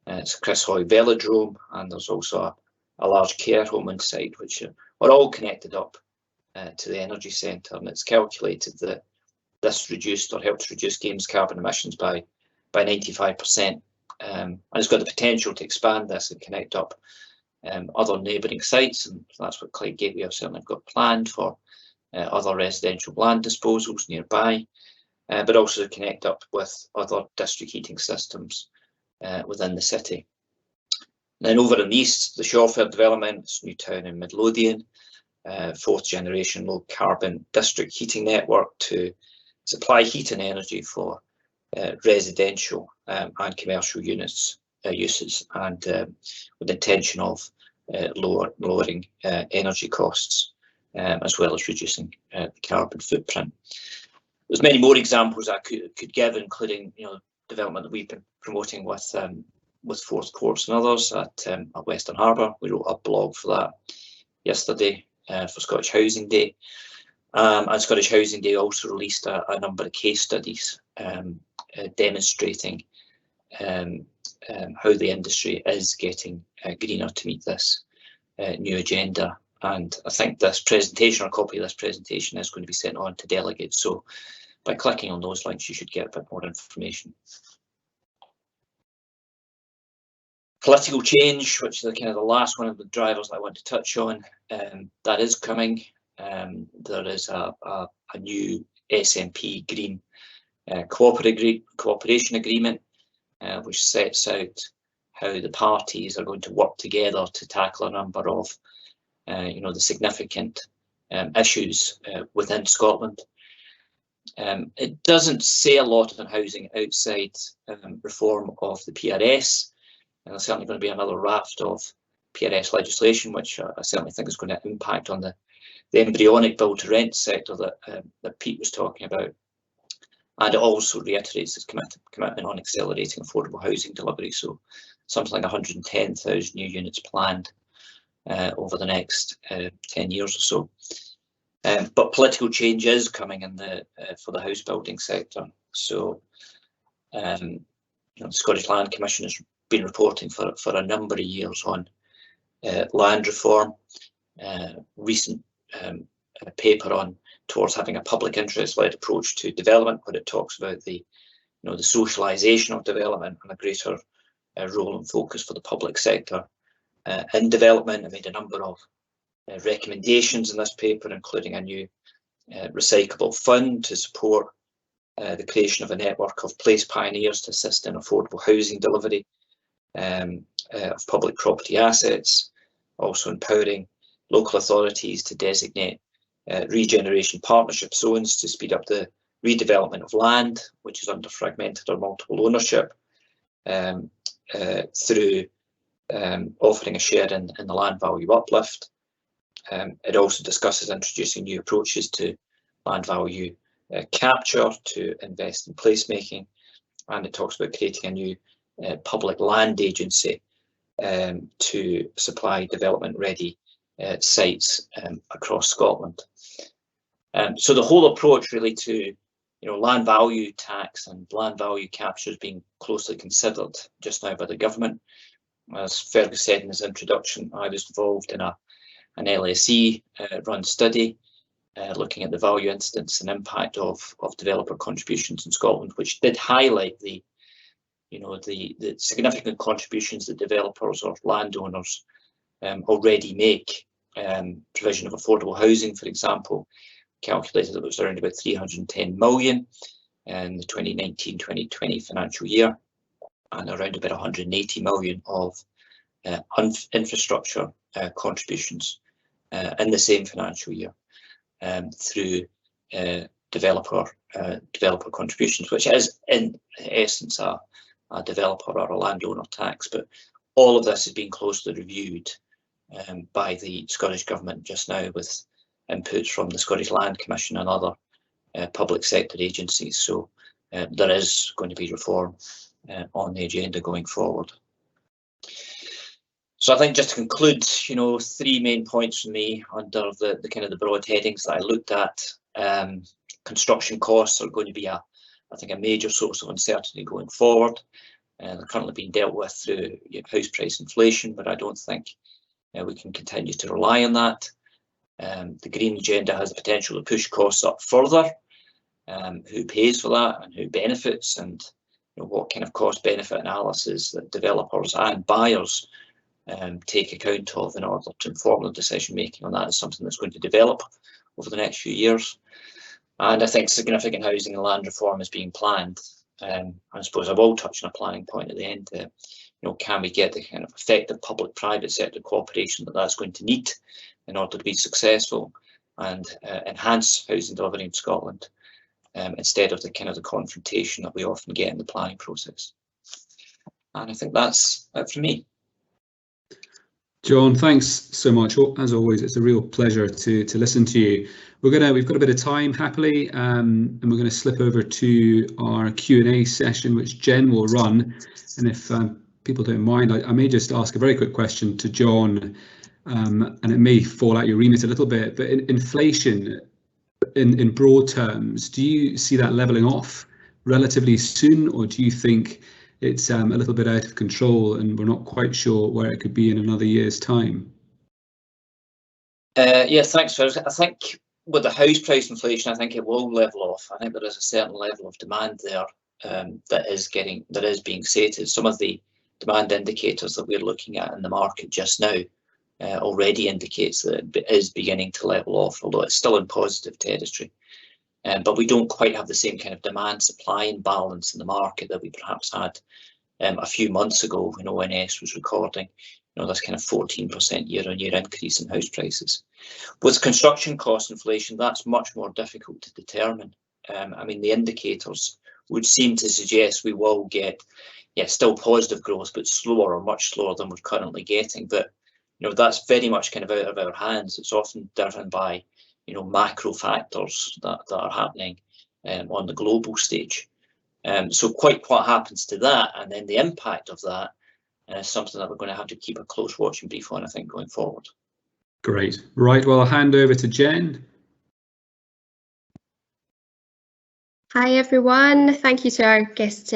it's Chris Hoy Velodrome, and there's also a large care home inside, which are all connected up to the energy centre. And it's calculated that this reduced or helped reduce Games carbon emissions by 95%, and it's got the potential to expand this and connect up other neighbouring sites, and that's what Clyde Gateway have certainly got planned for other residential land disposals nearby, but also to connect up with other district heating systems within the city. And then over in the east, the Shawfair development, Newtown and Midlothian, fourth generation low carbon district heating network to supply heat and energy for residential and commercial uses, and with the intention of lowering energy costs as well as reducing the carbon footprint. There's many more examples I could give, including, you know, development that we've been promoting with Fourth Courts and others at Western Harbour. We wrote a blog for that yesterday for Scottish Housing Day, and Scottish Housing Day also released a number of case studies demonstrating how the industry is getting greener to meet this new agenda. And I think this presentation, or a copy of this presentation, is going to be sent on to delegates. So by clicking on those links, you should get a bit more information. Political change, which is kind of the last one of the drivers I want to touch on, that is coming. There is a new SNP Green cooperation agreement, which sets out how the parties are going to work together to tackle a number of you know, the significant issues within Scotland. It doesn't say a lot on housing outside reform of the PRS, and there's certainly going to be another raft of PRS legislation, which I certainly think is going to impact on the embryonic build-to-rent sector that Pete was talking about. And it also reiterates its commitment on accelerating affordable housing delivery, so something like 110,000 new units planned over the next 10 years or so. But political change is coming in for the house building sector. So you know, the Scottish Land Commission has been reporting for a number of years on land reform. Recent paper on towards having a public interest-led approach to development, where it talks about the socialisation of development and a greater role and focus for the public sector in development. I made a number of recommendations in this paper, including a new recyclable fund to support the creation of a network of place pioneers to assist in affordable housing delivery of public property assets, also empowering local authorities to designate regeneration partnership zones to speed up the redevelopment of land which is under fragmented or multiple ownership, through offering a share in the land value uplift. It also discusses introducing new approaches to land value capture to invest in placemaking, and it talks about creating a new public land agency to supply development ready sites across Scotland. So the whole approach really to land value tax and land value capture is being closely considered just now by the government. As Fergus said in his introduction, I was involved in an LSE run study looking at the value incidence and impact of developer contributions in Scotland, which did highlight the significant contributions that developers or landowners already make. Provision of affordable housing, for example, calculated that it was around about 310 million in the 2019-2020 financial year. and around about 180 million of infrastructure contributions in the same financial year through developer contributions, which is in essence a developer or a landowner tax. But all of this is being closely reviewed by the Scottish Government just now, with inputs from the Scottish Land Commission and other public sector agencies. So there is going to be reform on the agenda going forward. So I think, just to conclude, three main points from me under the kind of the broad headings that I looked at. Construction costs are going to be I think a major source of uncertainty going forward. They're currently being dealt with through house price inflation, but I don't think we can continue to rely on that. The green agenda has the potential to push costs up further. Who pays for that and who benefits, and what kind of cost benefit analysis that developers and buyers take account of in order to inform their decision making on that is something that's going to develop over the next few years. And I think significant housing and land reform is being planned. I suppose I will touch on a planning point at the end. Can we get the kind of effective public-private sector cooperation that's going to need in order to be successful and enhance housing delivery in Scotland, instead of the kind of the confrontation that we often get in the planning process. And I think that's it from me. John, thanks so much. As always, it's a real pleasure to listen to you. We've got a bit of time, happily, and we're going to slip over to our Q&A session, which Jen will run. And if people don't mind, I may just ask a very quick question to John, and it may fall out your remit a little bit, but inflation, in broad terms, do you see that levelling off relatively soon, or do you think it's a little bit out of control and we're not quite sure where it could be in another year's time? Yeah, thanks, Fergus. I think with the house price inflation, I think it will level off. I think there is a certain level of demand there that is being sated. Some of the demand indicators that we're looking at in the market just now already indicates that it is beginning to level off, although it's still in positive territory. But we don't quite have the same kind of demand supply imbalance in the market that we perhaps had a few months ago when ONS was recording this kind of 14% year-on-year increase in house prices. With construction cost inflation, that's much more difficult to determine. I mean, the indicators would seem to suggest we will get, still positive growth, but slower, or much slower than we're currently getting. But that's very much kind of out of our hands. It's often driven by macro factors that are happening on the global stage. So quite what happens to that, and then the impact of that, is something that we're going to have to keep a close watching brief on, I think, going forward. Great. Right, well, I'll hand over to Jen. Hi everyone, thank you to our guest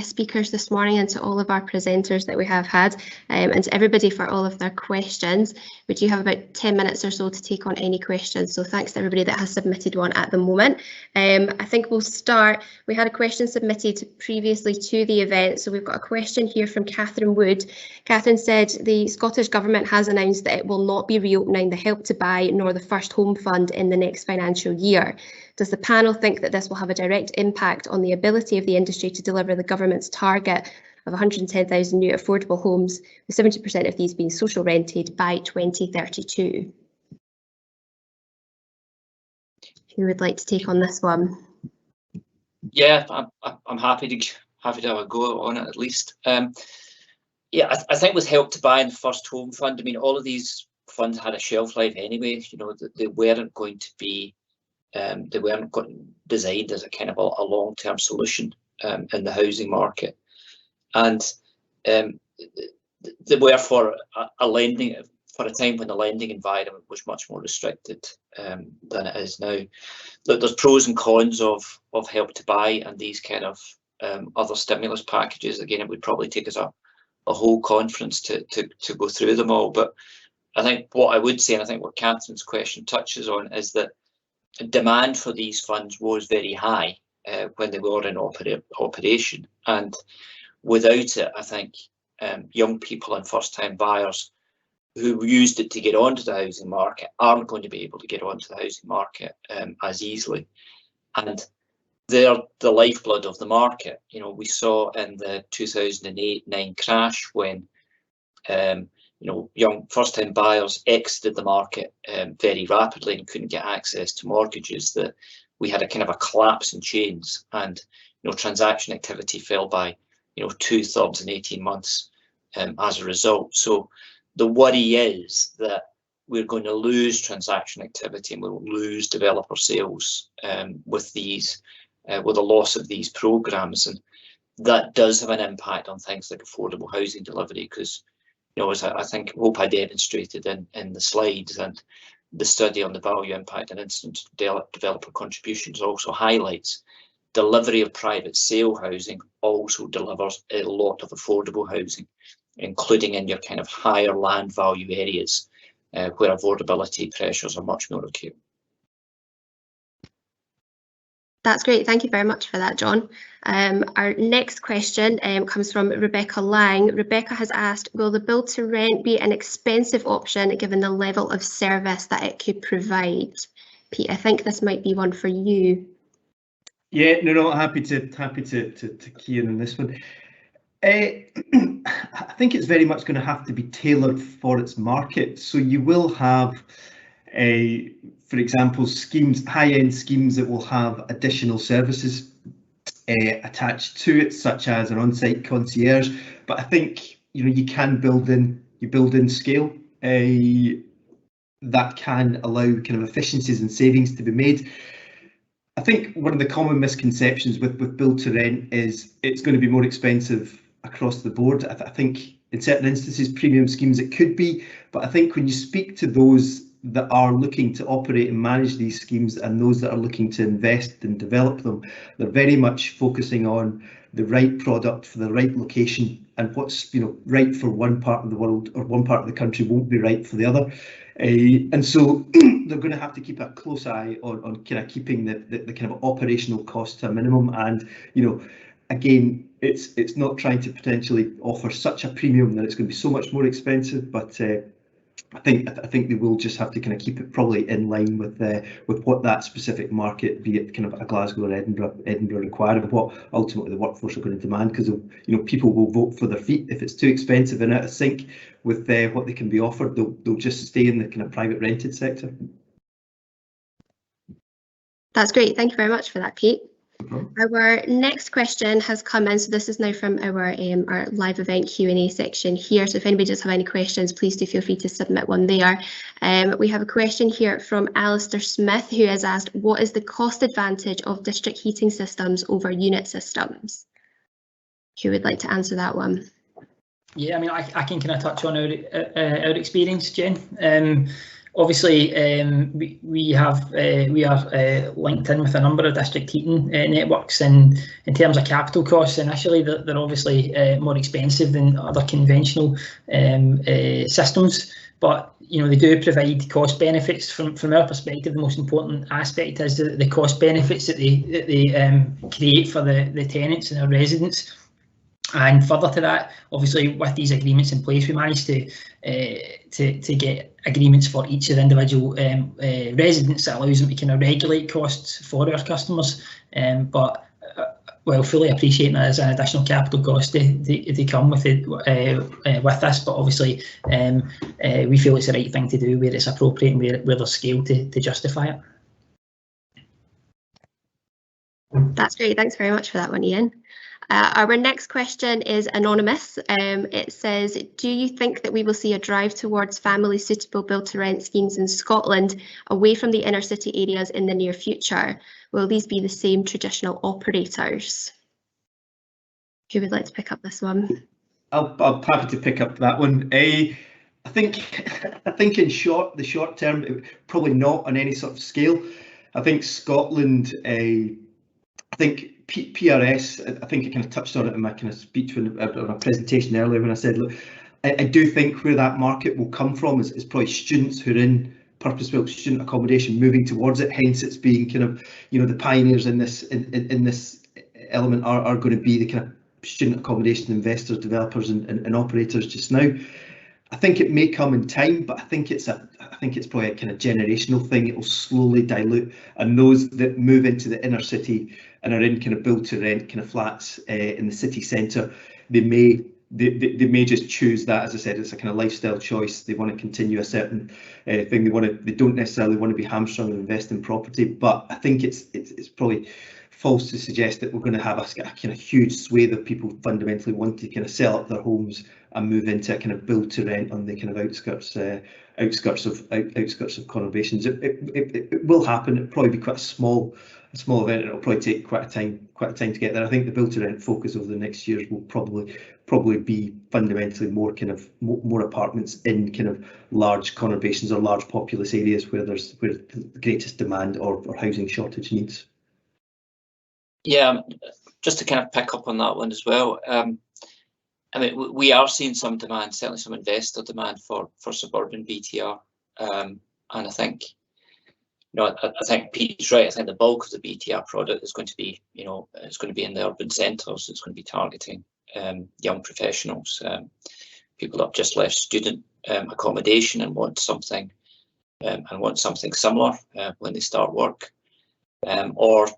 speakers this morning, and to all of our presenters that we have had, and to everybody for all of their questions. We do have about 10 minutes or so to take on any questions, so thanks to everybody that has submitted one at the moment. I think we'll start. We had a question submitted previously to the event, so we've got a question here from Catherine Wood. Catherine said the Scottish Government has announced that it will not be reopening the Help to Buy nor the First Home Fund in the next financial year. Does the panel think that this will have a direct impact on the ability of the industry to deliver the government's target of 110,000 new affordable homes, with 70% of these being social rented by 2032? Who would like to take on this one? Yeah, I'm happy to have a go on it at least. Yeah, I think with Help to Buy and the First Home Fund, I mean, all of these funds had a shelf life anyway. They weren't going to be. They weren't designed as a kind of a long-term solution in the housing market, and they were for a time when the lending environment was much more restricted than it is now. There's pros and cons of Help to Buy and these kind of other stimulus packages. Again, it would probably take us a whole conference to go through them all. But I think what I would say, and I think what Catherine's question touches on, is that demand for these funds was very high when they were in operation, and without it, I think young people and first-time buyers who used it to get onto the housing market aren't going to be able to get onto the housing market as easily. And they're the lifeblood of the market. You know, we saw in the 2008-9 crash when you know, young first-time buyers exited the market very rapidly and couldn't get access to mortgages, that we had a kind of a collapse in chains, and you know, transaction activity fell by, you know, 2/3 in 18 months as a result. So the worry is that we're going to lose transaction activity and we'll lose developer sales with these, with the loss of these programs, and that does have an impact on things like affordable housing delivery, because you know, as I hope I demonstrated in the slides, and the study on the value impact and instant developer contributions also highlights, delivery of private sale housing also delivers a lot of affordable housing, including in your kind of higher land value areas where affordability pressures are much more acute. That's great. Thank you very much for that, John. Our next question comes from Rebecca Lang. Rebecca has asked, will the build to rent be an expensive option given the level of service that it could provide? Pete, I think this might be one for you. Yeah, no, happy to key in on this one. I think it's very much going to have to be tailored for its market. So you will have for example, schemes, high-end schemes that will have additional services attached to it, such as an on-site concierge. But I think, you know, you can build in scale that can allow kind of efficiencies and savings to be made. I think one of the common misconceptions with build to rent is it's going to be more expensive across the board. I think in certain instances, premium schemes, it could be, but I think when you speak to those that are looking to operate and manage these schemes and those that are looking to invest and develop them, they're very much focusing on the right product for the right location, and what's, you know, right for one part of the world or one part of the country won't be right for the other. And so they're going to have to keep a close eye on kind of keeping the kind of operational cost to a minimum. And, you know, again, it's not trying to potentially offer such a premium that it's going to be so much more expensive, but I think they will just have to kind of keep it probably in line with what that specific market, be it kind of a Glasgow or Edinburgh require, and what ultimately the workforce are going to demand, because, you know, people will vote for their feet. If it's too expensive and out of sync with what they can be offered, they'll just stay in the kind of private rented sector. That's great. Thank you very much for that, Pete. Our next question has come in, so this is now from our live event Q&A section here. So if anybody does have any questions, please do feel free to submit one there. We have a question here from Alistair Smith, who has asked, what is the cost advantage of district heating systems over unit systems? Who would like to answer that one? Yeah, I mean, I can kind of touch on our experience, Jen. Obviously, we are linked in with a number of district heating networks, and in terms of capital costs, initially they're obviously more expensive than other conventional systems. But you know, they do provide cost benefits. From our perspective, the most important aspect is the cost benefits that they create for the tenants and our residents. And further to that, obviously, with these agreements in place, we managed to get agreements for each of the individual residents that allows them to kind of regulate costs for our customers. But well, fully appreciating that as an additional capital cost they come with it with this. But obviously, we feel it's the right thing to do where it's appropriate and where there's scale to justify it. That's great. Thanks very much for that one, Ian. Our next question is anonymous. It says, do you think that we will see a drive towards family suitable build to rent schemes in Scotland away from the inner city areas in the near future? Will these be the same traditional operators? Who would like to pick up this one? I'm happy to pick up that one. I think in the short term, probably not on any sort of scale. I think Scotland, I think PRS, I think I kind of touched on it in my kind of speech when my presentation earlier when I said, look, I do think where that market will come from is probably students who are in purpose-built student accommodation moving towards it. Hence, it's being kind of, you know, the pioneers in this element are going to be the kind of student accommodation investors, developers, and operators just now. I think it may come in time, but I think it's probably a kind of generational thing. It will slowly dilute, and those that move into the inner city and are in kind of build to rent kind of flats in the city centre, they may just choose that. As I said, it's a kind of lifestyle choice. They want to continue a certain thing. They don't necessarily want to be hamstrung and invest in property. But I think it's probably false to suggest that we're going to have a kind of huge swathe of people fundamentally want to kind of sell up their homes and move into a kind of build to rent on the kind of outskirts of conurbations. It will happen. It'll probably be quite a small event, and it'll probably take quite a time to get there. I think the build to rent focus over the next years will probably be fundamentally more apartments in kind of large conurbations or large populous areas where the greatest demand or housing shortage needs. Yeah, just to kind of pick up on that one as well. I mean, we are seeing some demand, certainly some investor demand for suburban BTR, and I think, I think Pete's right. I think the bulk of the BTR product is going to be, it's going to be in the urban centres. It's going to be targeting young professionals, people that have just left student accommodation and want something similar when they start work. Or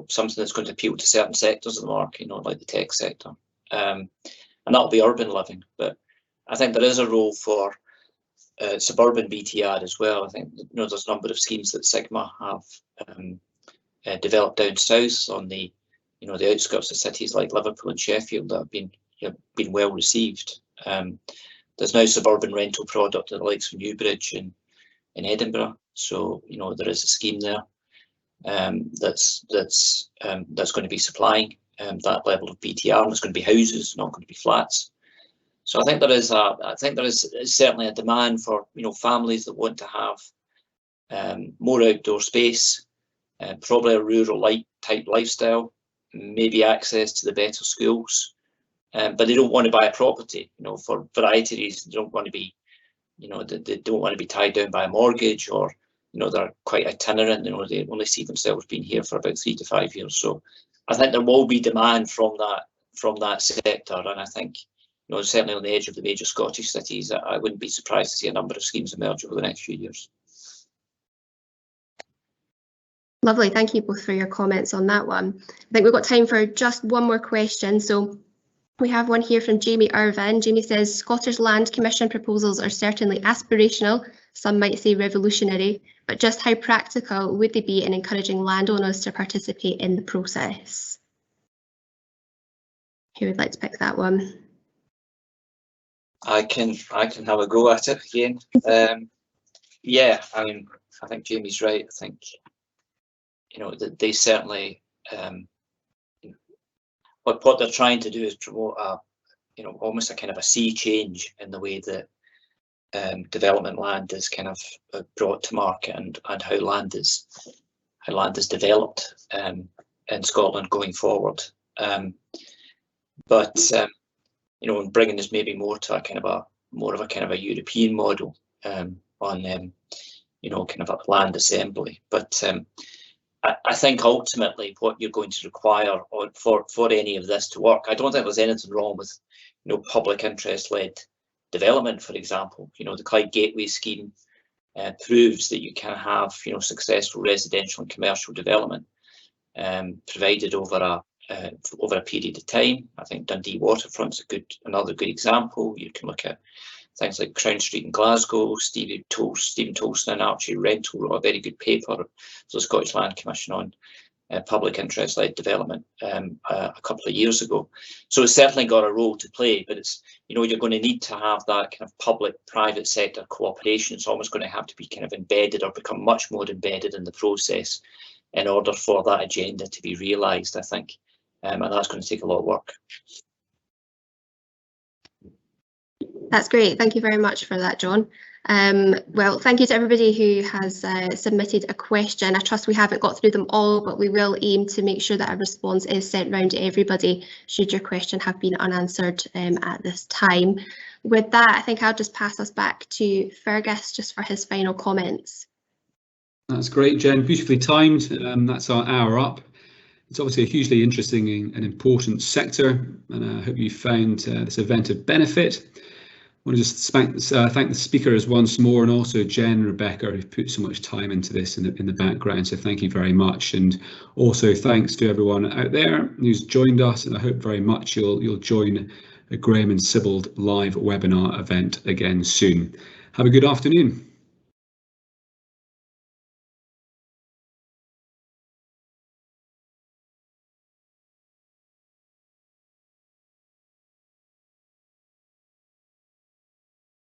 something that's going to appeal to certain sectors of the market, like the tech sector, and that'll be urban living. But I think there is a role for suburban BTR as well. I think there's a number of schemes that Sigma have developed down south on the the outskirts of cities like Liverpool and Sheffield that have been well received. There's now suburban rental product at the likes of Newbridge in Edinburgh, so there is a scheme there. That's going to be supplying that level of BTR, and it's going to be houses, not going to be flats. So I think there is certainly a demand for families that want to have more outdoor space, probably a rural type lifestyle, maybe access to the better schools, but they don't want to buy a property, for a variety of reasons. They don't want to be, they don't want to be tied down by a mortgage, or they're quite itinerant. They only see themselves being here for about 3 to 5 years. So I think there will be demand from that sector, and I think certainly on the edge of the major Scottish cities, I wouldn't be surprised to see a number of schemes emerge over the next few years. Lovely, thank you both for your comments on that one. I think we've got time for just one more question. So we have one here from Jamie Irvin. Jamie says, Scottish Land Commission proposals are certainly aspirational, some might say revolutionary, but just how practical would they be in encouraging landowners to participate in the process? Who would like to pick that one? I can have a go at it again. Yeah, I mean, I think Jamie's right. I think that they certainly what they're trying to do is promote almost a kind of a sea change in the way that development land is kind of brought to market, and how land is developed in Scotland going forward. But bringing this maybe more to a kind of a European model on kind of a land assembly. But I think ultimately what you're going to require for any of this to work, I don't think there's anything wrong with public interest led development. For example, the Clyde Gateway scheme proves that you can have successful residential and commercial development provided over a period of time. I think Dundee Waterfront's another good example. You can look at things like Crown Street in Glasgow. Stephen Tolston and Archie Rental wrote a very good paper for the Scottish Land Commission on public interest-led development a couple of years ago. So it's certainly got a role to play, but it's you're going to need to have that kind of public-private sector cooperation. It's almost going to have to be kind of embedded, or become much more embedded in the process, in order for that agenda to be realised, I think, and that's going to take a lot of work. That's great. Thank you very much for that, John. Well, thank you to everybody who has submitted a question. I trust we haven't got through them all, but we will aim to make sure that a response is sent round to everybody should your question have been unanswered at this time. With that, I think I'll just pass us back to Fergus just for his final comments. That's great, Jen. Beautifully timed. That's our hour up. It's obviously a hugely interesting and important sector, and I hope you found this event of benefit. want to just thank the speakers once more, and also Jen and Rebecca, who've put so much time into this in the background, so thank you very much. And also thanks to everyone out there who's joined us, and I hope very much you'll join a Graham and Sibbald live webinar event again soon. Have a good afternoon.